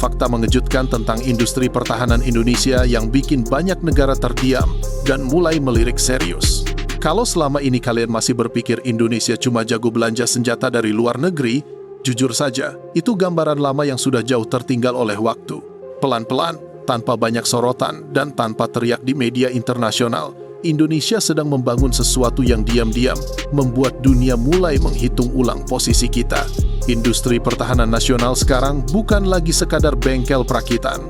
fakta mengejutkan tentang industri pertahanan Indonesia yang bikin banyak negara terdiam dan mulai melirik serius. Kalau selama ini kalian masih berpikir Indonesia cuma jago belanja senjata dari luar negeri, jujur saja, itu gambaran lama yang sudah jauh tertinggal oleh waktu. Pelan-pelan, tanpa banyak sorotan, dan tanpa teriak di media internasional, Indonesia sedang membangun sesuatu yang diam-diam membuat dunia mulai menghitung ulang posisi kita. Industri pertahanan nasional sekarang bukan lagi sekadar bengkel perakitan.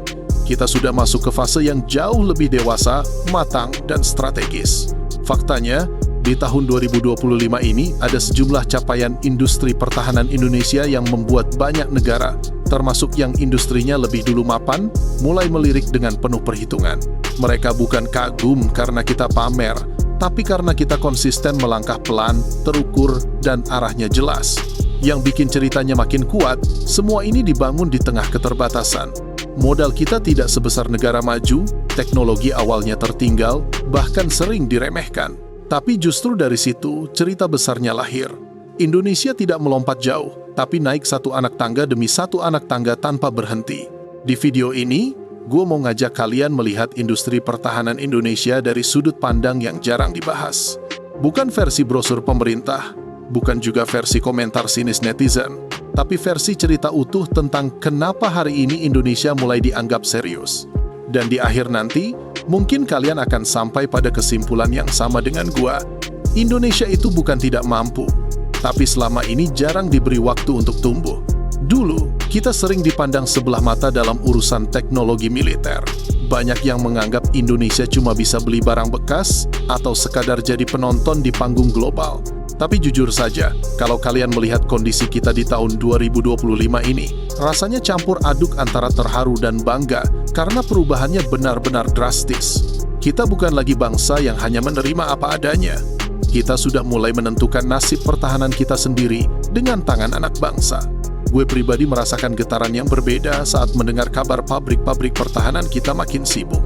Kita sudah masuk ke fase yang jauh lebih dewasa, matang, dan strategis. Faktanya, di tahun 2025 ini ada sejumlah capaian industri pertahanan Indonesia yang membuat banyak negara, termasuk yang industrinya lebih dulu mapan, mulai melirik dengan penuh perhitungan. Mereka bukan kagum karena kita pamer, tapi karena kita konsisten melangkah pelan, terukur, dan arahnya jelas. Yang bikin ceritanya makin kuat, semua ini dibangun di tengah keterbatasan. Modal kita tidak sebesar negara maju, teknologi awalnya tertinggal, bahkan sering diremehkan. Tapi justru dari situ, cerita besarnya lahir. Indonesia tidak melompat jauh, tapi naik satu anak tangga demi satu anak tangga tanpa berhenti. Di video ini, gue mau ngajak kalian melihat industri pertahanan Indonesia dari sudut pandang yang jarang dibahas. Bukan versi brosur pemerintah, bukan juga versi komentar sinis netizen, tapi versi cerita utuh tentang kenapa hari ini Indonesia mulai dianggap serius. Dan di akhir nanti, mungkin kalian akan sampai pada kesimpulan yang sama dengan gua. Indonesia itu bukan tidak mampu, tapi selama ini jarang diberi waktu untuk tumbuh. Dulu, kita sering dipandang sebelah mata dalam urusan teknologi militer. Banyak yang menganggap Indonesia cuma bisa beli barang bekas atau sekadar jadi penonton di panggung global. Tapi jujur saja, kalau kalian melihat kondisi kita di tahun 2025 ini, rasanya campur aduk antara terharu dan bangga karena perubahannya benar-benar drastis. Kita bukan lagi bangsa yang hanya menerima apa adanya. Kita sudah mulai menentukan nasib pertahanan kita sendiri dengan tangan anak bangsa. Gue pribadi merasakan getaran yang berbeda saat mendengar kabar pabrik-pabrik pertahanan kita makin sibuk.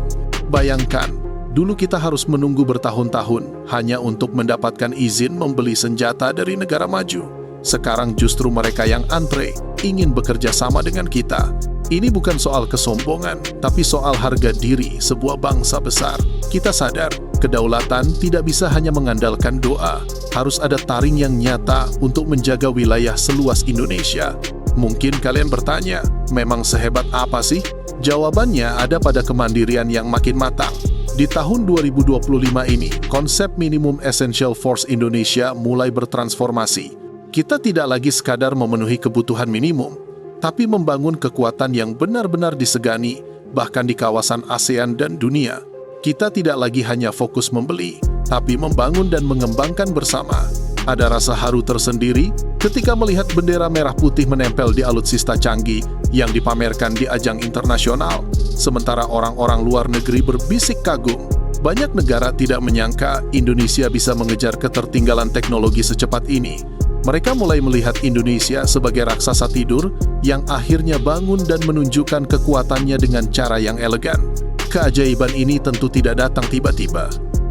Bayangkan, dulu kita harus menunggu bertahun-tahun hanya untuk mendapatkan izin membeli senjata dari negara maju. Sekarang justru mereka yang antre, ingin bekerja sama dengan kita. Ini bukan soal kesombongan, tapi soal harga diri sebuah bangsa besar. Kita sadar, kedaulatan tidak bisa hanya mengandalkan doa. Harus ada taring yang nyata untuk menjaga wilayah seluas Indonesia. Mungkin kalian bertanya, memang sehebat apa sih? Jawabannya ada pada kemandirian yang makin matang. Di tahun 2025 ini, konsep Minimum Essential Force Indonesia mulai bertransformasi. Kita tidak lagi sekadar memenuhi kebutuhan minimum, tapi membangun kekuatan yang benar-benar disegani, bahkan di kawasan ASEAN dan dunia. Kita tidak lagi hanya fokus membeli, tapi membangun dan mengembangkan bersama. Ada rasa haru tersendiri ketika melihat bendera merah putih menempel di alutsista canggih yang dipamerkan di ajang internasional. Sementara orang-orang luar negeri berbisik kagum, banyak negara tidak menyangka Indonesia bisa mengejar ketertinggalan teknologi secepat ini. Mereka mulai melihat Indonesia sebagai raksasa tidur yang akhirnya bangun dan menunjukkan kekuatannya dengan cara yang elegan. Keajaiban ini tentu tidak datang tiba-tiba.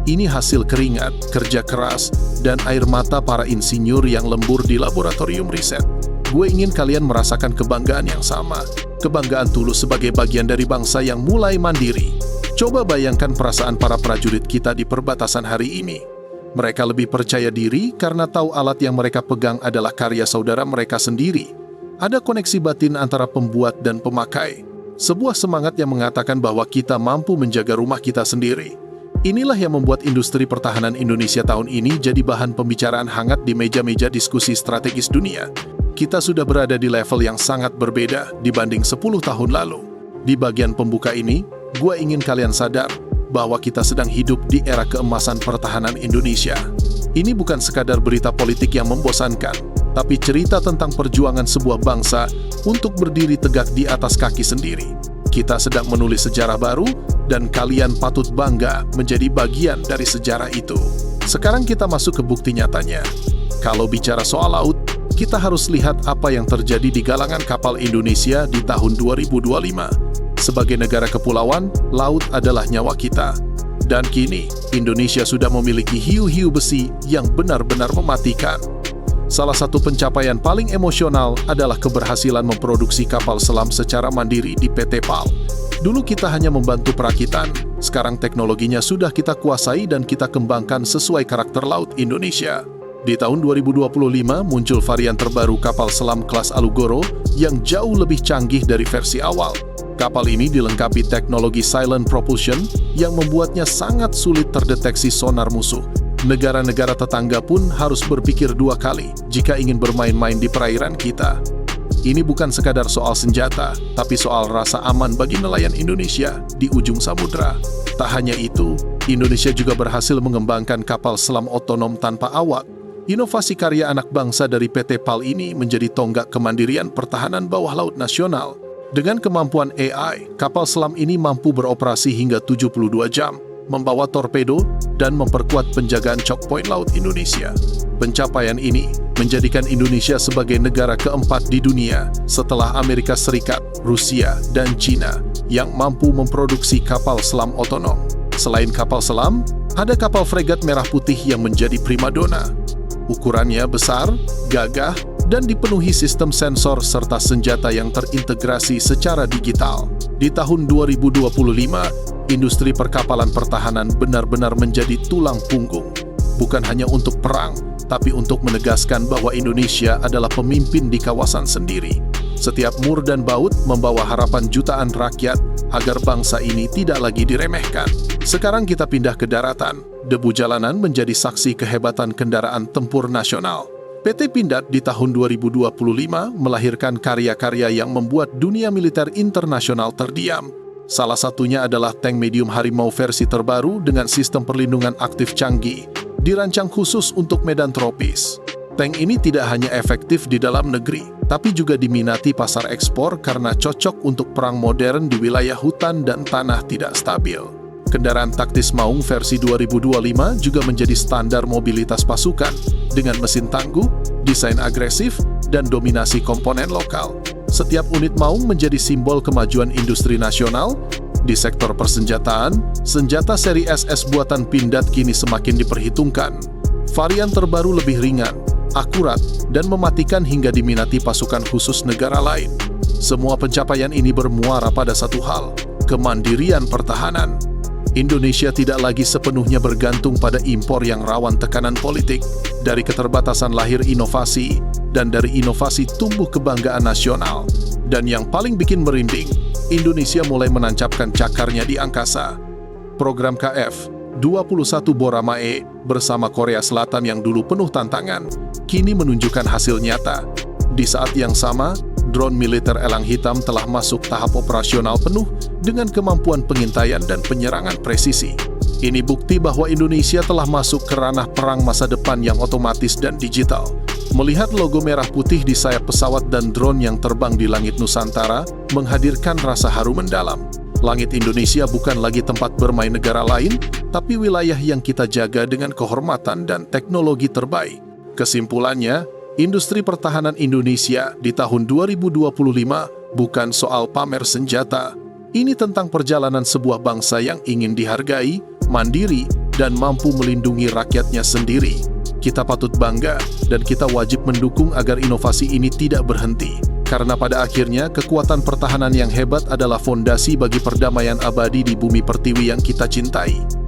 Ini hasil keringat, kerja keras, dan air mata para insinyur yang lembur di laboratorium riset. Gue ingin kalian merasakan kebanggaan yang sama. Kebanggaan tulus sebagai bagian dari bangsa yang mulai mandiri. Coba bayangkan perasaan para prajurit kita di perbatasan hari ini. Mereka lebih percaya diri karena tahu alat yang mereka pegang adalah karya saudara mereka sendiri. Ada koneksi batin antara pembuat dan pemakai. Sebuah semangat yang mengatakan bahwa kita mampu menjaga rumah kita sendiri. Inilah yang membuat industri pertahanan Indonesia tahun ini jadi bahan pembicaraan hangat di meja-meja diskusi strategis dunia. Kita sudah berada di level yang sangat berbeda dibanding 10 tahun lalu. Di bagian pembuka ini, gue ingin kalian sadar bahwa kita sedang hidup di era keemasan pertahanan Indonesia. Ini bukan sekadar berita politik yang membosankan, tapi cerita tentang perjuangan sebuah bangsa untuk berdiri tegak di atas kaki sendiri. Kita sedang menulis sejarah baru, dan kalian patut bangga menjadi bagian dari sejarah itu. Sekarang kita masuk ke bukti nyatanya. Kalau bicara soal laut, kita harus lihat apa yang terjadi di galangan kapal Indonesia di tahun 2025. Sebagai negara kepulauan, laut adalah nyawa kita. Dan kini, Indonesia sudah memiliki hiu-hiu besi yang benar-benar mematikan. Salah satu pencapaian paling emosional adalah keberhasilan memproduksi kapal selam secara mandiri di PT PAL. Dulu kita hanya membantu perakitan, sekarang teknologinya sudah kita kuasai dan kita kembangkan sesuai karakter laut Indonesia. Di tahun 2025 muncul varian terbaru kapal selam kelas Alugoro yang jauh lebih canggih dari versi awal. Kapal ini dilengkapi teknologi silent propulsion yang membuatnya sangat sulit terdeteksi sonar musuh. Negara-negara tetangga pun harus berpikir dua kali jika ingin bermain-main di perairan kita. Ini bukan sekadar soal senjata, tapi soal rasa aman bagi nelayan Indonesia di ujung samudra. Tak hanya itu, Indonesia juga berhasil mengembangkan kapal selam otonom tanpa awak. Inovasi karya anak bangsa dari PT PAL ini menjadi tonggak kemandirian pertahanan bawah laut nasional. Dengan kemampuan AI, kapal selam ini mampu beroperasi hingga 72 jam, membawa torpedo, dan memperkuat penjagaan choke point laut Indonesia. Pencapaian ini menjadikan Indonesia sebagai negara keempat di dunia setelah Amerika Serikat, Rusia, dan China yang mampu memproduksi kapal selam otonom. Selain kapal selam, ada kapal fregat merah putih yang menjadi primadona. Ukurannya besar, gagah, dan dipenuhi sistem sensor serta senjata yang terintegrasi secara digital. Di tahun 2025, industri perkapalan pertahanan benar-benar menjadi tulang punggung. Bukan hanya untuk perang, tapi untuk menegaskan bahwa Indonesia adalah pemimpin di kawasan sendiri. Setiap mur dan baut membawa harapan jutaan rakyat agar bangsa ini tidak lagi diremehkan. Sekarang kita pindah ke daratan. Debu jalanan menjadi saksi kehebatan kendaraan tempur nasional. PT Pindad di tahun 2025 melahirkan karya-karya yang membuat dunia militer internasional terdiam. Salah satunya adalah tank medium Harimau versi terbaru dengan sistem perlindungan aktif canggih, dirancang khusus untuk medan tropis. Tank ini tidak hanya efektif di dalam negeri, tapi juga diminati pasar ekspor karena cocok untuk perang modern di wilayah hutan dan tanah tidak stabil. Kendaraan taktis Maung versi 2025 juga menjadi standar mobilitas pasukan, dengan mesin tangguh, desain agresif, dan dominasi komponen lokal. Setiap unit Maung menjadi simbol kemajuan industri nasional. Di sektor persenjataan, senjata seri SS buatan Pindad kini semakin diperhitungkan. Varian terbaru lebih ringan, akurat, dan mematikan hingga diminati pasukan khusus negara lain. Semua pencapaian ini bermuara pada satu hal, kemandirian pertahanan. Indonesia tidak lagi sepenuhnya bergantung pada impor yang rawan tekanan politik. Dari keterbatasan lahir inovasi, dan dari inovasi tumbuh kebanggaan nasional. Dan yang paling bikin merinding, Indonesia mulai menancapkan cakarnya di angkasa. Program KF-21 Boramae bersama Korea Selatan yang dulu penuh tantangan, kini menunjukkan hasil nyata. Di saat yang sama, drone militer Elang Hitam telah masuk tahap operasional penuh dengan kemampuan pengintaian dan penyerangan presisi. Ini bukti bahwa Indonesia telah masuk ke ranah perang masa depan yang otomatis dan digital. Melihat logo merah putih di sayap pesawat dan drone yang terbang di langit Nusantara menghadirkan rasa haru mendalam. Langit Indonesia bukan lagi tempat bermain negara lain, tapi wilayah yang kita jaga dengan kehormatan dan teknologi terbaik. Kesimpulannya, industri pertahanan Indonesia di tahun 2025 bukan soal pamer senjata. Ini tentang perjalanan sebuah bangsa yang ingin dihargai, mandiri, dan mampu melindungi rakyatnya sendiri. Kita patut bangga, dan kita wajib mendukung agar inovasi ini tidak berhenti. Karena pada akhirnya, kekuatan pertahanan yang hebat adalah fondasi bagi perdamaian abadi di bumi pertiwi yang kita cintai.